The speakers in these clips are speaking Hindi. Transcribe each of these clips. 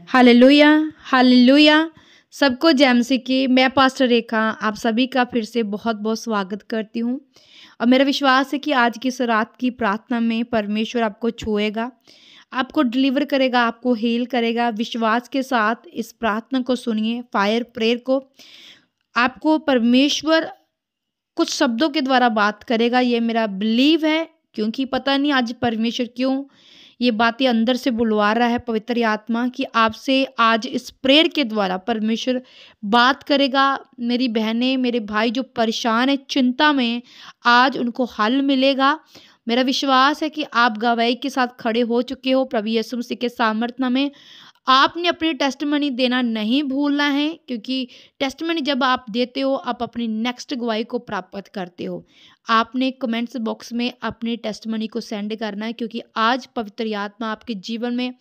Hallelujah, hallelujah. सबको जय मसीह की। मैं पास्टर रेखा आप सभी का फिर से बहुत-बहुत स्वागत करती हूँ और मेरा विश्वास है कि आज की इस रात की प्रार्थना में परमेश्वर आपको छुएगा, आपको डिलीवर करेगा, आपको हील करेगा। विश्वास के साथ इस प्रार्थना को सुनिए, फायर प्रेयर को। आपको परमेश्वर कुछ शब्दों के द्वारा बात करेगा, ये मेरा बिलीव है, क्योंकि पता नहीं आज परमेश्वर क्यों ये बातें अंदर से बुलवा रहा है पवित्र आत्मा कि आपसे आज इस प्रेयर के द्वारा परमेश्वर बात करेगा। मेरी बहनें, मेरे भाई जो परेशान है, चिंता में हैं, आज उनको हल मिलेगा। मेरा विश्वास है कि आप गवाही के साथ खड़े हो चुके हो प्रभु यीशु मसीह के सामर्थ्य में। आपने अपनी टेस्टिमनी देना नहीं भूलना है, क्योंकि टेस्टिमनी जब आप देते हो आप अपनी नेक्स्ट गवाही को प्राप्त करते हो। आपने कमेंट्स बॉक्स में अपनी टेस्टिमनी को सेंड करना है, क्योंकि आज पवित्र आत्मा आपके जीवन में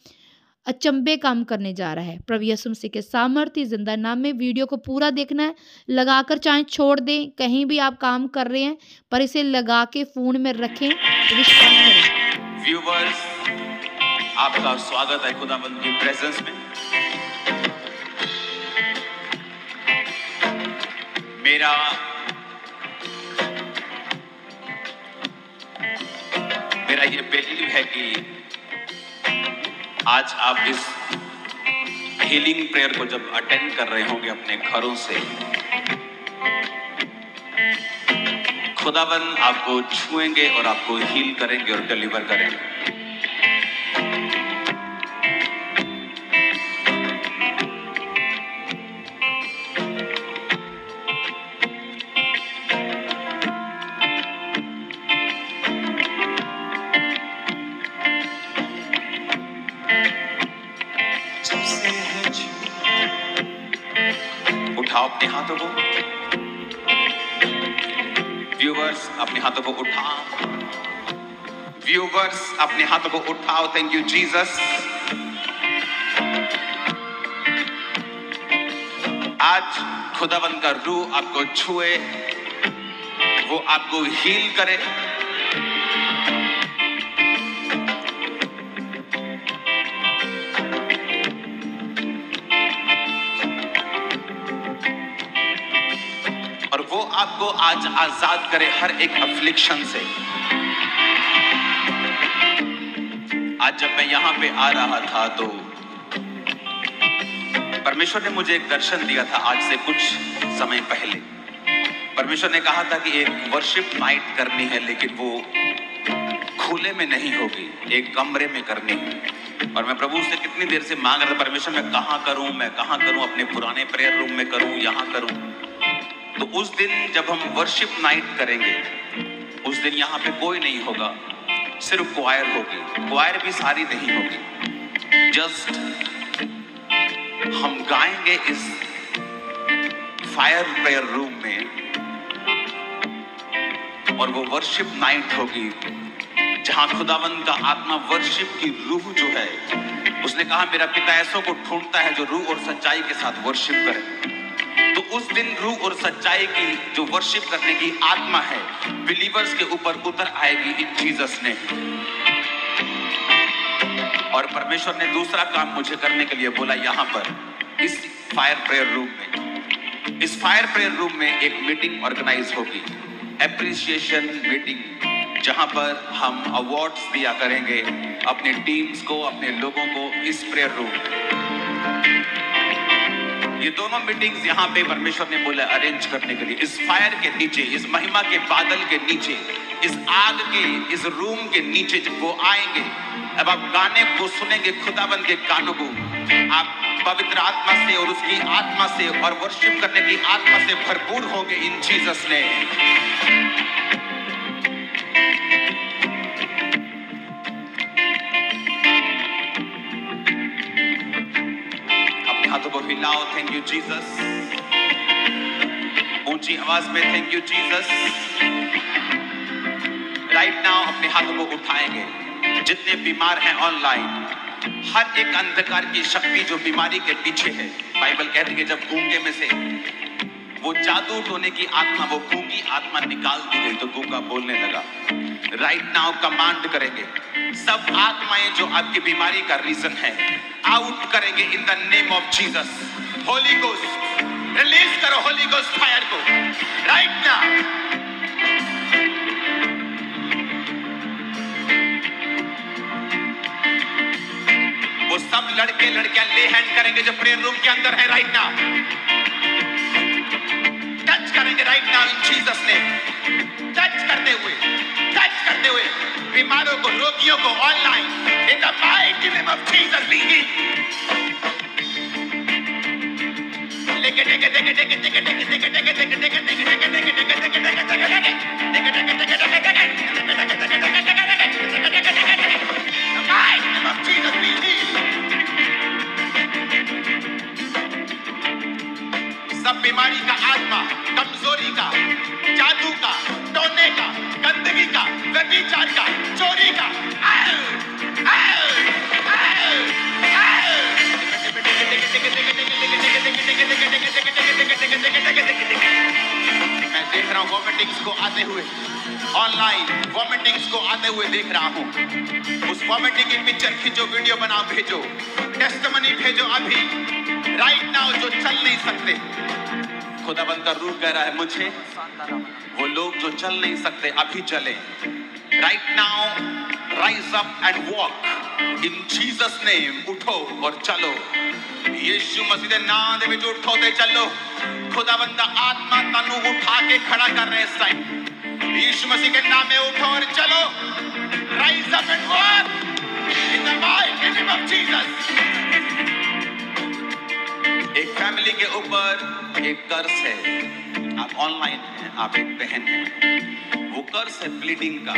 अचंभे काम करने जा रहा है। प्रभु यीशु मसीह के सामर्थ्य जिंदा नाम में वीडियो को पूरा देखना है, लगाकर चाहे छोड़ दें, कहीं भी आप काम कर रहे हैं पर इसे लगा के फोन में रखें, विश्वास करें। व्यूअर्स, आपका स्वागत है खुदाबंद की प्रेजेंस में। मेरा ये बिलीव है कि आज आप इस हीलिंग प्रेयर को जब अटेंड कर रहे होंगे अपने घरों से, खुदाबंद आपको छुएंगे और आपको हील करेंगे और डिलीवर करेंगे। उठाओ अपने हाथों को। व्यूअर्स, अपने हाथों को उठाओ। व्यूअर्स, अपने हाथों को उठाओ। Thank you Jesus. आज खुदाबंद का रूह आपको छुए, वो आपको हील करे। और वो आपको आज आजाद करे हर एक अफ्लिक्शन से। आज जब मैं यहां पे आ रहा था तो परमेश्वर ने मुझे एक दर्शन दिया था। आज से कुछ समय पहले परमेश्वर ने कहा था कि एक वर्शिप नाइट करनी है, लेकिन वो खुले में नहीं होगी, एक कमरे में करनी है। और मैं प्रभु से कितनी देर से मांग रहा था, परमेश्वर मैं कहां करूं, अपने पुराने प्रेयर रूम में करूं, यहां करूं। तो उस दिन जब हम वर्शिप नाइट करेंगे, उस दिन यहाँ पे कोई नहीं होगा, सिर्फ क्वायर होगी। क्वायर भी सारी नहीं होगी, जस्ट हम गाएंगे इस फायर प्रेयर रूम में, और वो वर्शिप नाइट होगी जहां खुदावंद का आत्मा वर्शिप की रूह जो है, उसने कहा मेरा पिता ऐसों को ढूंढता है जो रूह और सच्चाई के साथ वर्शिप करे। तो उस दिन रूह और सच्चाई की जो वर्शिप करने की आत्मा है, बिलीवर्स के ऊपर उतर आएगी इन जीसस ने। और परमेश्वर ने दूसरा काम मुझे करने के लिए बोला, यहाँ पर इस फायर प्रेयर रूम में, इस फायर प्रेयर रूम में एक मीटिंग ऑर्गेनाइज होगी, एप्रिसिएशन मीटिंग, जहां पर हम अवार्ड्स दिया करेंगे अपने टीम्स को, अपने लोगों को इस प्रेयर रूम में। ये दोनों मीटिंग्स यहाँ पे परमेश्वर ने बोला अरेंज करने के लिए, इस फायर के नीचे, इस महिमा के बादल के नीचे, इस आग के, इस रूम के नीचे जब वो आएंगे, अब आप गाने को सुनेंगे खुदाबंद के कानों को, आप पवित्र आत्मा से और उसकी आत्मा से और वर्शिप करने की आत्मा से भरपूर होंगे इन जीसस ने। हाथों को हिलाओ। Thank you Jesus. ऊंची आवाज में thank you Jesus. Right now अपने हाथों को उठाएंगे। जितने बीमार हैं ऑनलाइन, हर एक अंधकार की शक्ति जो बीमारी के पीछे है, बाइबल कहती है जब गूंगे में से वो जादू टोने की आत्मा, वो गूंगी आत्मा निकाल दी गई तो गूंगा बोलने लगा। राइट नाउ कमांड करेंगे, सब आत्माएं जो आपकी बीमारी का रीजन है आउट करेंगे in the name of Jesus. Holi ghost release करो, होली गोस्ट फायर को राइट नाउ। वो सब लड़के लड़कियां ले हैंड करेंगे जो प्रेयर रूम के अंदर है राइट नाउ, टच करेंगे right now in Jesus name. Touch करते हुए बीमारों को, रोगियों को online in the mighty name of Jesus be healed. सब बीमारी का आत्मा, कमजोरी का, जादू का, टोने का, गंदगी का, व्यभिचार का, चोरी का, मैं देख रहा हूं वॉमिटिंग्स को आते हुए, ऑनलाइन वॉमिटिंग्स को आते हुए देख रहा हूं। उस वॉमिटिंग की पिक्चर खींचो, वीडियो बनाओ, भेजो, टेस्टिमनी भेजो अभी राइट नाउ जो चल नहीं सकते। खुदाबंद का रूह कह रहा है मुझे, वो लोग जो चल नहीं सकते अभी चले। Right now rise up and walk in Jesus name. उठो और चलो, यीशु मसीह के नाम दे विच उठो ते चलो। खुदाबंद आत्मा तनु उठा के खड़ा कर रहे इस टाइम। यीशु मसीह के नाम में उठो और चलो। Rise up and walk in the mighty name of Jesus. एक फैमिली के ऊपर एक कर्ज है, आप ऑनलाइन हैं, आप एक बहन हैं, वो कर्ज है ब्लीडिंग का,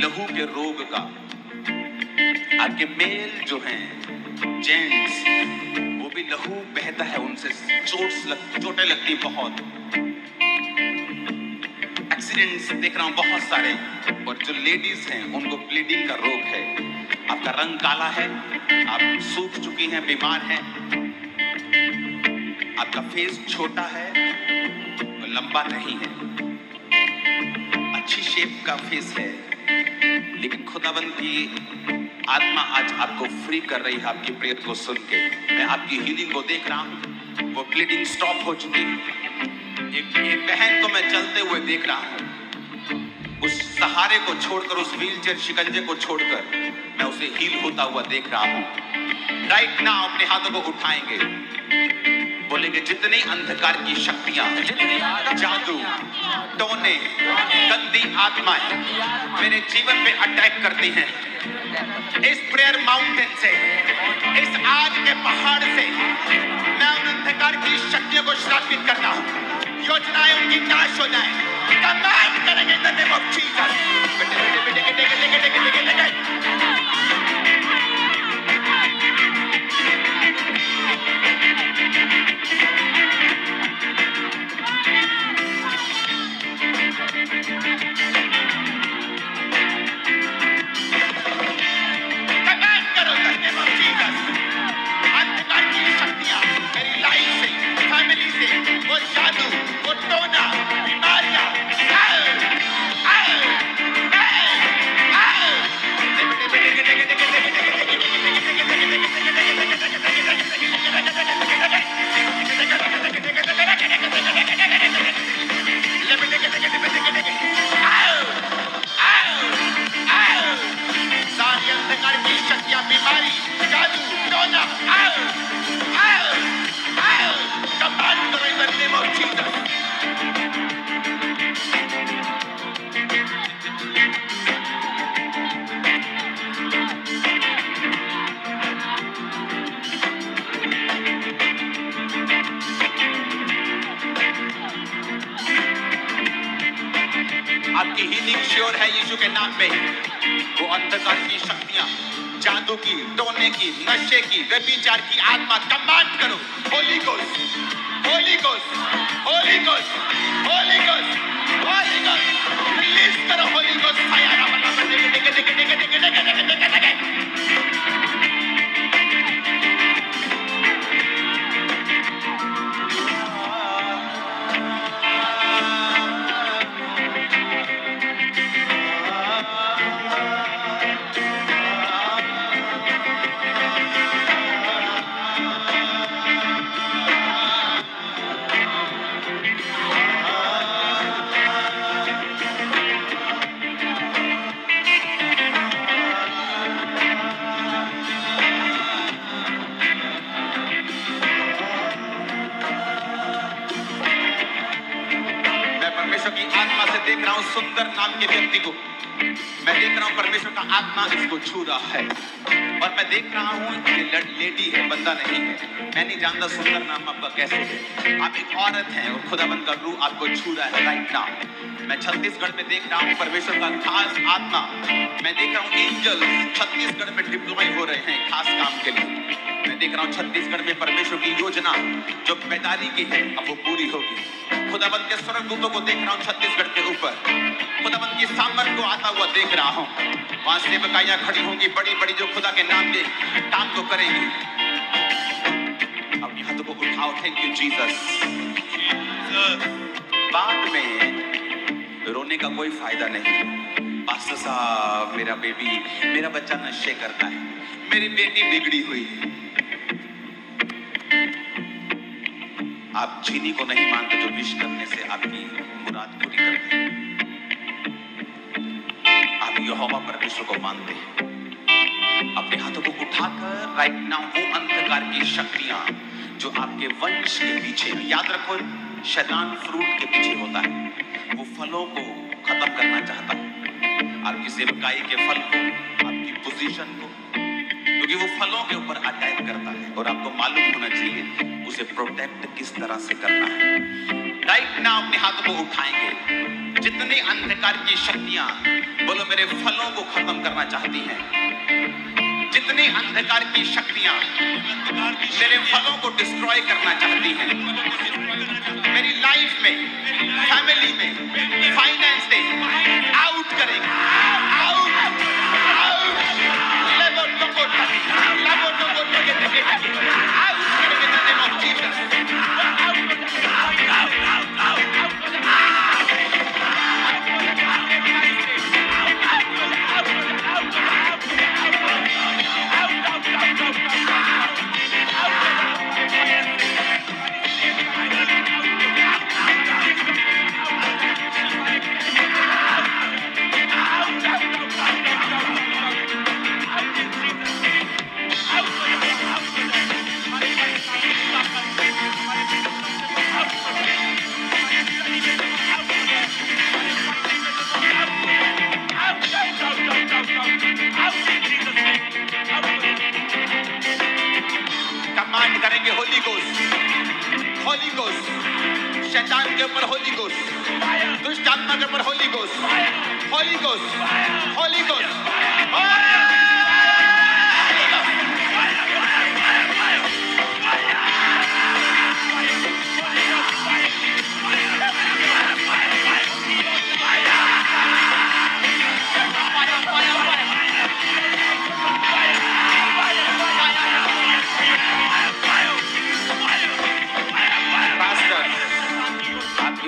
लहू के रोग का। आपके मेल जो हैं जेंट्स, वो भी लहू बहता है, उनसे चोटें लगती बहुत, एक्सीडेंट्स देख रहा हूं बहुत सारे। और जो लेडीज हैं उनको ब्लीडिंग का रोग है, आपका रंग काला है, आप सूख चुकी हैं, बीमार हैं, आपका फेस छोटा है, लंबा नहीं है, अच्छी शेप का फेस है, लेकिन खुदाबंद की आत्मा आज आपको फ्री कर रही है आपकी प्रेयर को सुन के। मैं आपकी हीलिंग को देख रहा हूं, वो ब्लीडिंग स्टॉप हो चुकी है। एक बहन को मैं चलते हुए देख रहा हूं, उस सहारे को छोड़कर, उस व्हीलचेयर शिकंजे को छोड़कर मैं उसे हील होता हुआ देख रहा हूं। राइट नाउ अपने हाथों को उठाएंगे, बोलेंगे जितनी अंधकार की शक्तियां, जादू, टोने, गंदी आत्माएं मेरे जीवन पे अटैक करती हैं, इस प्रेयर माउंटेन से, इस आग के पहाड़ से मैं उन अंधकार की शक्तियों को श्रापित करता हूं। योजनाएं उनकी नाश हो जाएं। कमांड करेंगे in the name of Jesus. आपकी हीलिंग श्योर है यीशु के नाम में। वो अंधकार की शक्तियां, जादू की, टोने की, नशे की, व्यभिचार की आत्मा कमांड करो। Holy ghost, holy ghost, holy ghost, holy ghost, holy ghost release करो। Holy ghost fire. सुंदर नाम के व्यक्ति को मैं देख रहा हूं परमेश्वर का आत्मा इसको छू रहा है और मैं देख रहा हूं ये लेडी है, बंदा नहीं है। मैं नहीं जानता सुंदर नाम आपका कैसे है, आप एक औरत हैं और खुदाबंद का रूह आपको छू रहा है राइट नाउ। मैं छत्तीसगढ़ में देख रहा हूं परमेश्वर का खास आत्मा, मैं देख रहा हूं एंजल छत्तीसगढ़ में डिप्लॉय हो रहे हैं खास काम के लिए। मैं देख रहा हूं छत्तीसगढ़ में परमेश्वर की योजना जो बेदारी की है अब वो पूरी होगी। खुदाबंद के स्वर्गदूतों को देख रहा हूं छत्तीसगढ़ के ऊपर, खुदाबंद की सामर्थ को आता हुआ देख रहा हूं। वहां सेवकाइयां खड़ी होंगी बड़ी बड़ी जो खुदा के नाम के काम को करेंगी। अपनी हाथों को उठाओ, थैंक यू जीसस। बाद में रोने का कोई फायदा नहीं। पास्टर साहब मेरा बेबी, मेरा बच्चा नशे करता है, मेरी बेटी बिगड़ी हुई है। आप चीनी को नहीं मानते जो विश करने से आपकी मुराद पूरी करते हैं। आप यहोवा परमेश्वर को मानते हैं। अपने हाथों को उठाकर राइट नाउ वो अंधकार की शक्तियां जो आपके वंश के पीछे, याद रखो शैतान फ्रूट के पीछे होता है, वो फलों को खत्म करना चाहता है, आपकी सेवकाई के फल को, आपकी पोजीशन को, क्योंकि वो फलों के ऊपर अटैक करता है और आपको मालूम होना चाहिए उसे प्रोटेक्ट किस तरह से करना है। राइट नाउ अपने हाथों को उठाएंगे। जितनी अंधकार की शक्तियां बोलो मेरे फलों को खत्म करना चाहती हैं, जितनी अंधकार की शक्तियां मेरे फलों को डिस्ट्रॉय करना चाहती हैं, मेरी लाइफ में, फैमिली में, फाइनेंस में आउट करेंगे, आउट शैतान के ऊपर होली गोस्ट, दुष्ट आत्मा के ऊपर Holi ghost, holy ghost, holy ghost.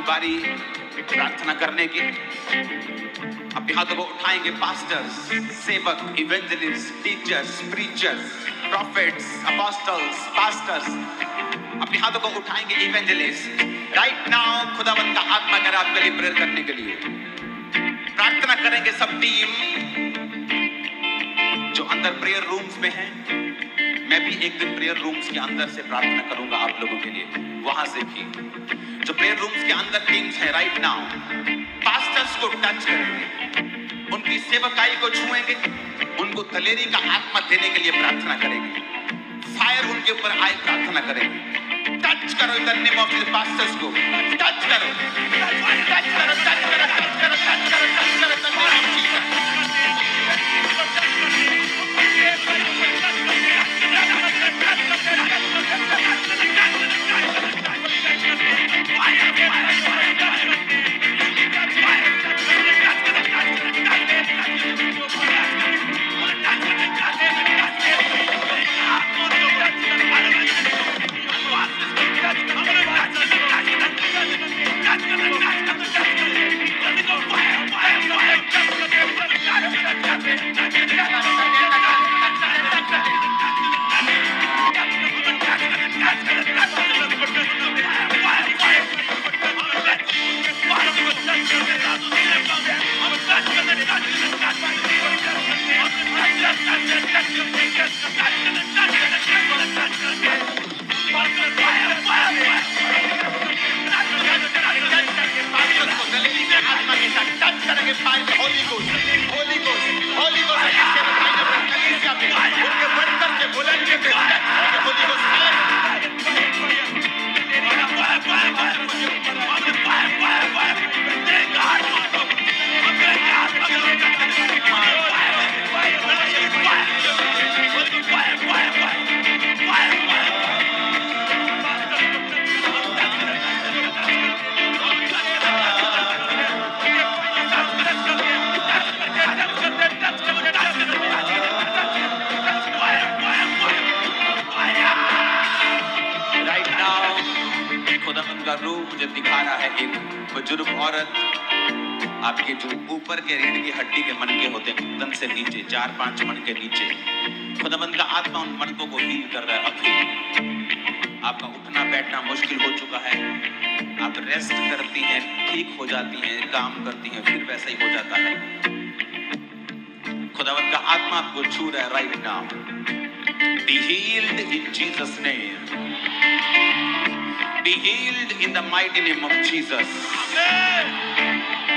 बारी प्रार्थना करने की। अपने हाथों को उठाएंगे। पास्टर्स, सेवक, evangelist, teachers, preachers, profits, apostles, pastors, अपने हाथों को उठाएंगे। इवेंजलिस्ट, राइट नाउ खुदावंद का आत्मा कर आपके लिए प्रेयर करने के लिए प्रार्थना करेंगे। सब टीम जो अंदर प्रेयर रूम्स में है, मैं भी एक दिन प्रेयर रूम्स के अंदर से प्रार्थना करूंगा आप लोगों के लिए। वहां से भी जो प्रेयर रूम्स के अंदर टीम्स है, राइट नाउ पास्टर्स को टच करेंगे, उनकी सेवकाई को छुएंगे, उनको दलेरी का आत्मा देने के लिए प्रार्थना करेंगे। फायर उनके ऊपर आए प्रार्थना करेंगे। टच करो in the name of the pastors को, टच करो, टच करो, टच करो, टच करो, टच करो, टच करो, in the name of Jesus. खुदावंद का रूह मुझे दिखा रहा है एक बुजुर्ग औरत, आपके जो ऊपर के रीढ़ की हड्डी के मनके होते हैं, गर्दन से नीचे 4-5 मन के नीचे, खुदावंद का आत्मा उन मनकों को हील कर रहा है। अभी आपका उठना बैठना मुश्किल हो चुका है, आप रेस्ट करती हैं, ठीक हो जाती हैं, काम करती हैं, फिर वैसा ही हो जाता है। खुदावंद का आत्मा आपको छू रहा है right now. Be healed in Jesus' name. Be healed in the mighty name of Jesus.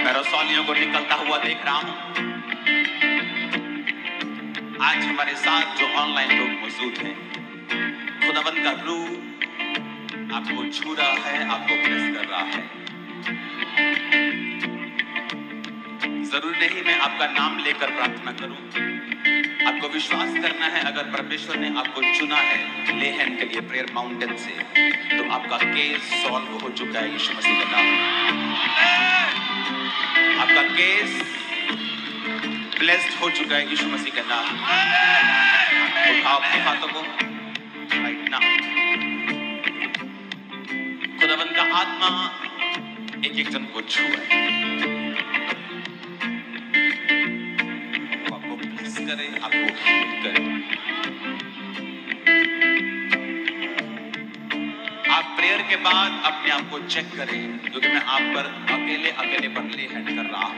मैं रसौलियों को निकलता हुआ देख रहा हूं। आज हमारे साथ जो ऑनलाइन लोग मौजूद हैं, खुदावंद का रूह आपको छू रहा है, आपको ब्लेस कर रहा है। जरूरी नहीं मैं आपका नाम लेकर प्रार्थना करूं, आपको विश्वास करना है। अगर परमेश्वर ने आपको चुना है लेहन के लिए प्रेयर माउंटेन से, तो आपका केस सॉल्व हो चुका है यीशु मसीह का नाम। आपका केस ब्लेस्ड हो चुका है यीशु मसीह का नाम। उठाओ अपने हाथों को राइट नाउ। खुदावंद का आत्मा एक एक जन को छुए, आपको ब्लेस करे, आपको हील करे। आप प्रेयर के बाद अपने आप को चेक करें, क्योंकि मैं आप पर अकेले पर ले हैंड कर रहा हूं।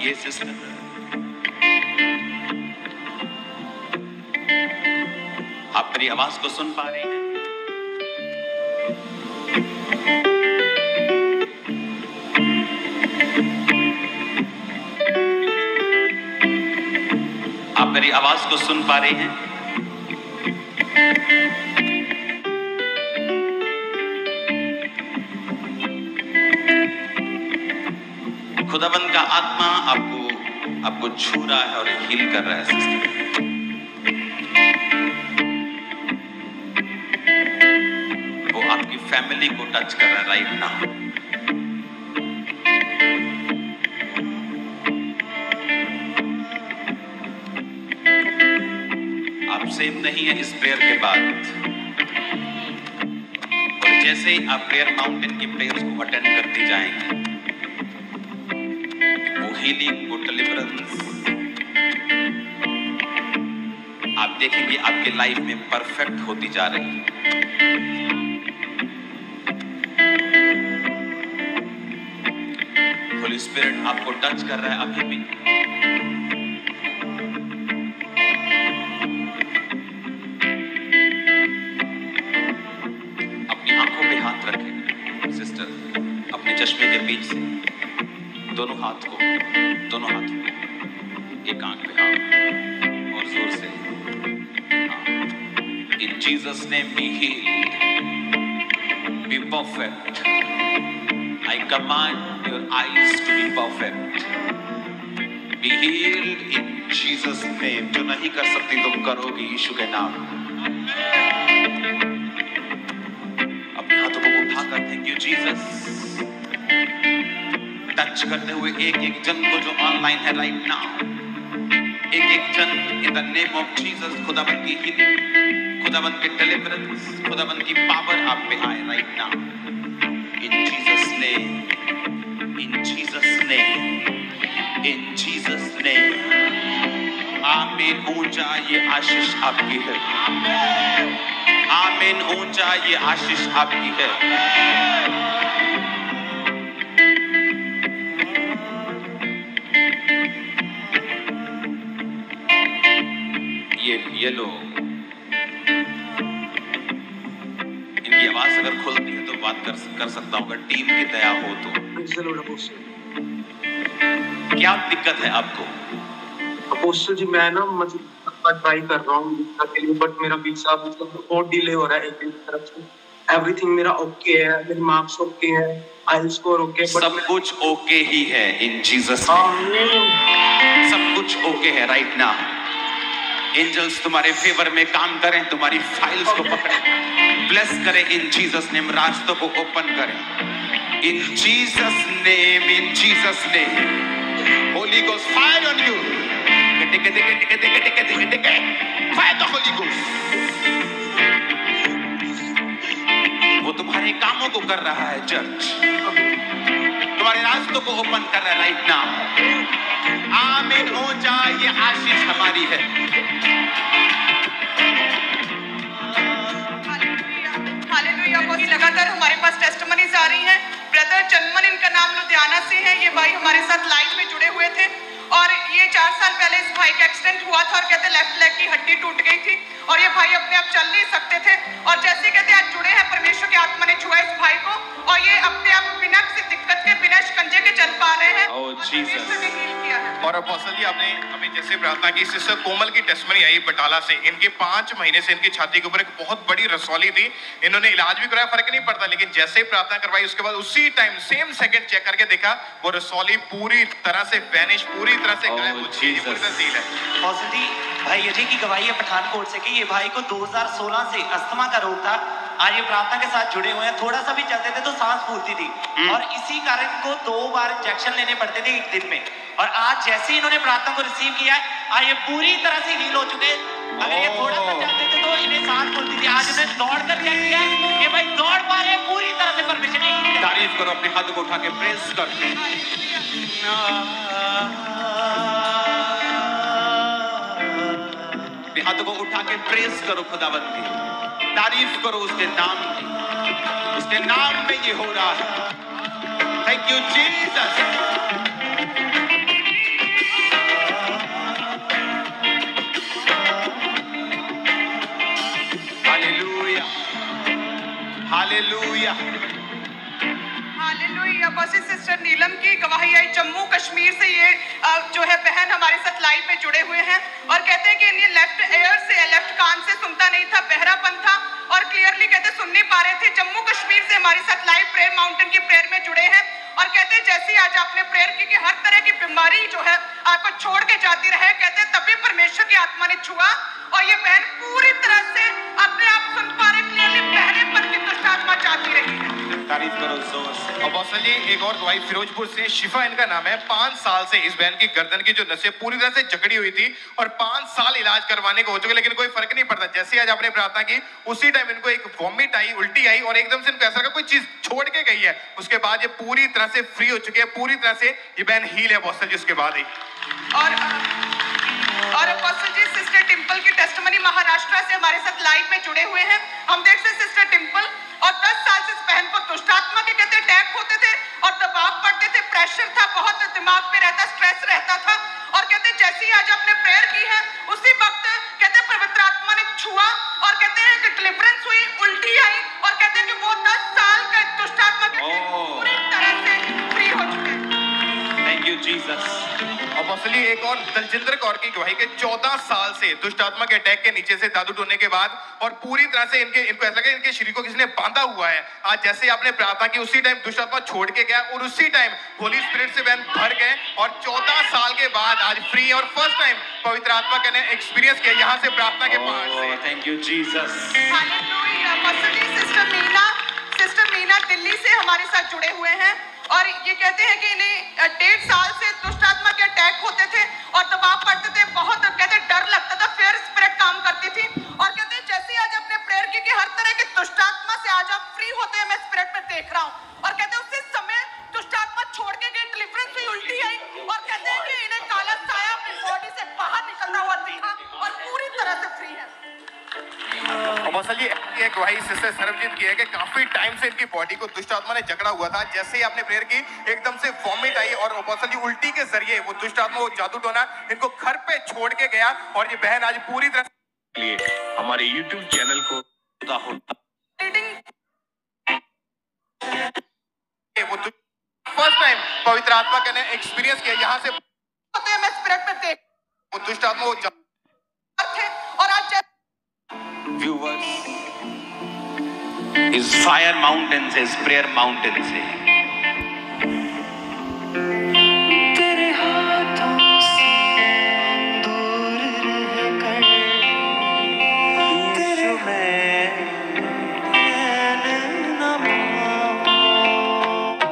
ये सिस्टम आप मेरी आवाज को सुन पा रहे हैं? आप मेरी आवाज को सुन पा रहे हैं? खुदावंद का आत्मा आपको छू रहा है और हील कर रहा है सिस्टर। वो आपकी फैमिली को टच कर रहा है राइट नाउ। आप सेम नहीं है इस प्रेयर के बाद, और जैसे ही आप प्रेयर माउंटेन की प्रेयर्स को अटेंड करती जाएंगे, हीलिंग और डिलीवरेंस आप देखेंगे आपके लाइफ में परफेक्ट होती जा रही है। होली स्पिरिट आपको टच कर रहा है अभी भी। अपनी आंखों पे हाथ रखें सिस्टर, अपने चश्मे के बीच से दोनों हाथों को, एक आंख पे हाथ और जोर से। In Jesus name be healed, be perfect. I command your eyes to be perfect, be healed in Jesus name. जो नहीं कर सकती तुम करोगी यीशु के नाम। अपने हाथों को उठाकर थैंक यू जीसस, टच करते हुए एक एक जन को जो ऑनलाइन है राइट नाउ। एक एक जन in the name of Jesus, खुदावंद की हीलिंग, खुदावंद के डिलीवरेंस, खुदावंद की पावर आप पे आए राइट नाउ। इन जीसस नेम, इन जीसस नेम, इन जीसस नेम। आमीन। ऊंचा ये आशीष आपकी है। आमीन। ऊंचा ये आशीष आपकी है। ये लो ये आवाज अगर खुलती है तो बात कर सकता हूँ, अगर टीम की दया हो तो। क्या दिक्कत है आपको? अपोस्टल जी, मैं ना मतलब ट्राई कर रहा हूँ वीजा के लिए, बट मेरा वीजा मतलब बहुत डिले हो रहा है एक तरफ से। एवरीथिंग मेरा ओके है, मेरे मार्क्स ओके है, आई स्कोर ओके, सब कुछ ओके ही है इन जीसस नेम। सब कुछ ओके है राइट नाउ। एंजल्स तुम्हारे फेवर में काम करें, तुम्हारी फाइल्स को पकड़ें, ब्लेस करें इन जीसस नेम, रास्तों को ओपन करें इन Jesus name, in Jesus name. Holi ghost fire on you, fire the Holi ghost. वो तुम्हारे कामों को कर रहा है चर्च, तुम्हारे रास्तों को ओपन कर रहा है राइट नाउ। आमीन हो जाए, ये आशीष हमारी है। हालेलुया। बहुत लगातार हमारे पास टेस्टिमनीज आ रही हैं। ब्रदर चंदमन, इनका नाम लुधियाना से है। ये भाई हमारे साथ लाइव में जुड़े हुए थे और ये 4 साल पहले इस भाई का एक्सीडेंट हुआ था और कहते लेफ्ट लेग की हड्डी टूट गई थी और ये भाई अपने आप चल नहीं सकते थे, और जैसे कहते आज जुड़े हैं, परमेश्वर की आत्मा ने छुआ इस भाई को और ये अपने आप बिना किसी दिक्कत के, बिना शिकंजे के चल पा रहे हैं। परमेश्वर ने हील किया है। और अपोस्टल जी, आपने अभी जैसे प्रार्थना की, सिस्टर कोमल की टेस्टमनी आई बटाला से। इनके 5 महीने से इनकी छाती के ऊपर एक बहुत बड़ी रसौली थी। इन्होंने इलाज भी कराया, फर्क नहीं पड़ता, लेकिन जैसे ही प्रार्थना करवाई उसके बाद उसी टाइम सेम सेकंड चेक करके देखा वो रसौली पूरी तरह से वैनिश, पूरी तरह से गायब हो चुकी है। पूरी तरह सील है। पॉजिटिव भाई अजय की गवाही है पठानकोट से कि ये भाई को 2016 से अस्थमा का रोग था। आज ये प्रार्थना के साथ जुड़े हुए हैं। थोड़ा सा भी चलते थे तो सांस फूलती थी और इसी कारण इनको 2 बार इंजेक्शन लेने पड़ते थे एक दिन में, और आज जैसे ही इन्होंने प्रार्थना को रिसीव किया है, आज ये पूरी तरह से हील हो चुके हैं। अगर ये थोड़ा सा चलते थे तो इन्हें सांस फूलती थी, आज इन्हें दौड़ कर क्या किया कि भाई दौड़ पा रहे हैं, पूरी तरह से परमिशन नहीं। तारीफ करो, अपने हाथ को उठा के प्रेस कर। हाथों को उठा के प्रेस करो खुदावंद की, तारीफ करो उसके नाम की, उसके नाम में ये हो रहा है। Thank you Jesus. Hallelujah, hallelujah, hallelujah. बस सिस्टर नीलम की गवाही आई जम्मू कश्मीर से। ये जो है बहन हमारे साथ लाइव में जुड़े हुए हैं और कहते हैं कि इन्हें लेफ्ट ईयर से, लेफ्ट कान से सुनता नहीं था, बहरापन था और क्लियरली कहते सुन नहीं पा रहे थे। जम्मू कश्मीर से हमारे साथ लाइव प्रेयर माउंटेन की प्रेयर में जुड़े हैं और कहते हैं जैसे आज आपने प्रेयर की कि हर तरह की बीमारी जो है आपको छोड़ के जाती रहे, कहते हैं तभी परमेश्वर की आत्मा ने छुआ और ये बहन पूरी तरह से अपने आप सुन पा रहे, क्लियरली बहरेपन की दुष्ट आत्मा जाती रही है। तारीफ करो जोर से। अपोस्टल जी, एक और गवाही फिरोजपुर से, शिफा इनका नाम है। 5 साल से इस बहन की गर्दन की जो नसें पूरी तरह से जकड़ी हुई थी और 5 साल इलाज करवाने को हो चुके, लेकिन कोई फर्क नहीं पड़ता। जैसे आज आपने प्रार्थना की उसी टाइम इनको एक वॉमिट आई, उल्टी आई और एकदम से इनको ऐसा लगा कोई चीज छोड़ के गई है। उसके बाद ये पूरी तरह से फ्री हो चुके हैं, पूरी तरह से ये बहन हील है अपोस्टल जी उसके बाद ही। और अपोस्टल जी, सिस्टर टिम्पल की टेस्टिमनी महाराष्ट्र से हमारे साथ लाइव में जुड़े हुए हैं। हम देखते हैं सिस्टर टिम्पल और 10 साल से इस बहन को दुष्ट आत्मा के कहते अटैक होते थे और दबाव पड़ते थे, प्रेशर था, बहुत दिमाग पे रहता, स्ट्रेस रहता था और कहते जैसे ही आज आपने प्रेयर की है उसी वक्त कहते पवित्र आत्मा ने छुआ और कहते हैं कि डिलीवरेंस हुई, उल्टी आई और कहते हैं कि वो 10 साल का दुष्ट आत्मा पूरी तरह से फ्री हो चुके हैं। Thank you Jesus. अपोस्टल जी, एक और दलजिंदर कौर की गवाही के 14 साल से दुष्ट आत्मा के अटैक के नीचे से जादू टोने के बाद और पूरी तरह से इनको ऐसा लगा इनके शरीर को किसी ने बांधा हुआ है। आज जैसे आपने प्रार्थना की उसी टाइम दुष्ट आत्मा छोड़ के गया और उसी टाइम होली स्पिरिट से बहन भर गए और 14 साल के बाद आज फ्री और फर्स्ट टाइम पवित्र आत्मा का एक्सपीरियंस किया यहाँ से प्रार्थना के पहाड़ से। Thank you Jesus. Hallelujah. Apostle ji, sister Meena Delhi से हमारे साथ जुड़े हुए हैं और ये कहते हैं कि इन्हें 1.5 साल से दुष्ट आत्मा के अटैक होते थे और दबाव पड़ते थे, बहुत कहते डर लगता था, फियर स्पिरिट काम करती थी और कहते हैं जैसे आज आपने प्रेयर की कि हर तरह की दुष्ट आत्मा से आज आप फ्री होते हैं, मैं स्पिरिट में देख रहा हूँ और कहते हैं उसी समय दुष्ट आत्मा छोड़ के गई, डिलीवरेंस हुई, उल्टी आई और कहते हैं कि इन्हें काला साया अपनी बॉडी से बाहर निकलता हुआ दिखा और पूरी तरह से फ्री है। अपोस्टल जी, एक गवाही सिस्टर सरबजीत की है कि काफी टाइम से इनकी बॉडी को दुष्ट आत्मा ने जकड़ा हुआ था। जैसे ही आपने प्रेयर की एकदम से वॉमिट आई और अपोस्टल जी उल्टी के जरिए वो दुष्ट आत्मा, वो जादू टोना इनको घर पे छोड़ के गया और ये बहन आज पूरी तरह लिए हमारे YouTube चैनल को वो फर्स्ट टाइम पवित्र आत्मा का ने एक्सपीरियंस किया यहाँ से होते हैं, मैं स्पिरिट में देख वो दुष्ट आत्मा वो थे और आज व्यूअर्स, इस फायर माउंटेन से, इस प्रेयर माउंटेन से तेरे हाथों से दूर रहकर यीशु मैं न पाऊं,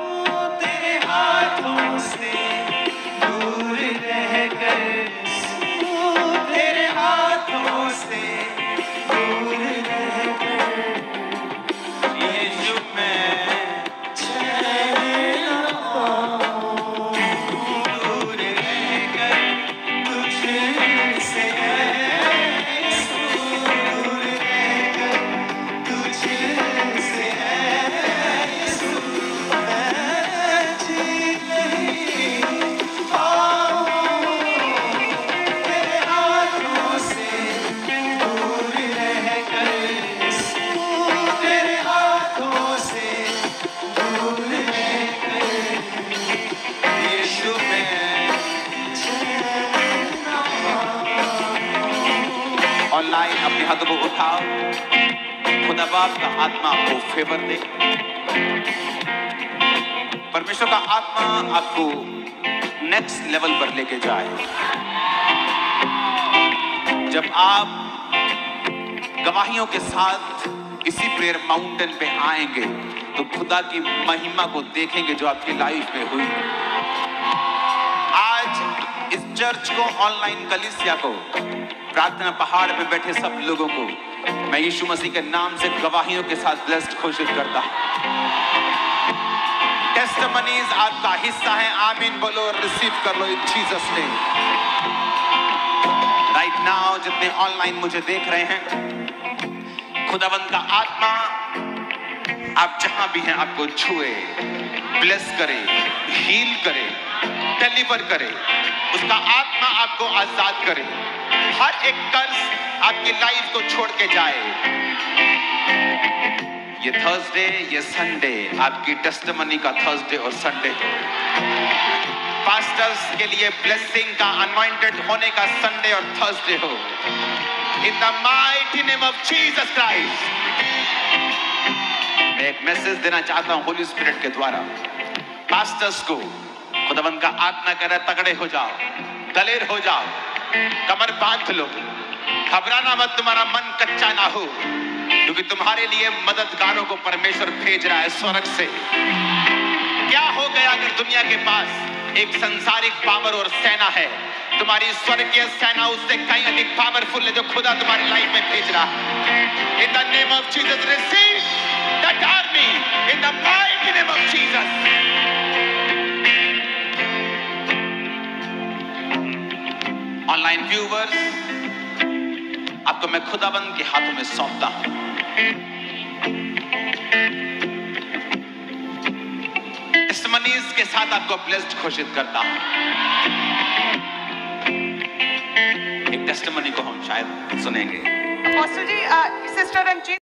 तेरे हाथों से दूर रहकर, तेरे हाथों से दूर रहकर यीशु मैं चैन न पाऊं, दूर रहकर तुझसे है यीशु, दूर रहकर तुझसे है यीशु, मैं जी नहीं पाऊं, तेरे हाथों से दूर रहकर यीशु, तेरे हाथों से दूर रहकर यीशु मैं चैन न पाऊं। ऑनलाइन अपने हाथों को उठाओ, खुदा बाप का आत्मा आपको फेवर दे, परमेश्वर का आत्मा आपको नेक्स्ट लेवल पर लेके जाए। जब आप गवाहियों के साथ इसी प्रेयर माउंटेन पे आएंगे तो खुदा की महिमा को देखेंगे जो आपकी लाइफ में हुई। आज इस चर्च को, ऑनलाइन कलीसिया को, प्रार्थना पहाड़ पे बैठे सब लोगों को मैं यीशु मसीह के नाम से गवाहियों के साथ ब्लेस्ड घोषित करता हूं। टेस्टिमनीज आपका हिस्सा है। आमीन बोलो, रिसीव कर लो in Jesus name. Right now जितने ऑनलाइन मुझे देख रहे हैं, खुदावंद का आत्मा आप जहां भी हैं आपको छुए, ब्लेस करे, हील करे, डिलीवर करे। उसका आत्मा आपको आजाद करे, हर एक कर्ज आपकी लाइफ को छोड़ के जाए। ये थर्सडे, ये संडे आपकी टेस्टिमनी का थर्सडे और संडे हो। पास्टर्स के लिए ब्लेसिंग का, अनॉइंटेड होने का संडे और थर्सडे हो। In the mighty name of Jesus Christ. मैं एक मैसेज देना चाहता हूं होली स्पिरिट के द्वारा पास्टर्स को। खुदावंद का आत्मा कह रहा है, तगड़े हो जाओ, दलेर हो जाओ, कमर बांध लो, घबराना मत, तुम्हारा मन कच्चा ना हो, क्योंकि तुम्हारे लिए मददगारों को परमेश्वर भेज रहा है स्वर्ग से। क्या हो गया अगर दुनिया के पास एक संसारिक पावर और सेना है, तुम्हारी स्वर्गीय सेना उससे कहीं अधिक पावरफुल है जो खुदा तुम्हारी लाइफ में भेज रहा है। In the name of Jesus receive that army in the mighty name of Jesus. Online viewers, आपको मैं खुदाबंद के हाथों में सौंपता हूं। टेस्टिमनीज के साथ आपको ब्लेस्ड घोषित करता हूं। एक टेस्टिमनी को हम शायद सुनेंगे। Apostle ji, sister Ranjit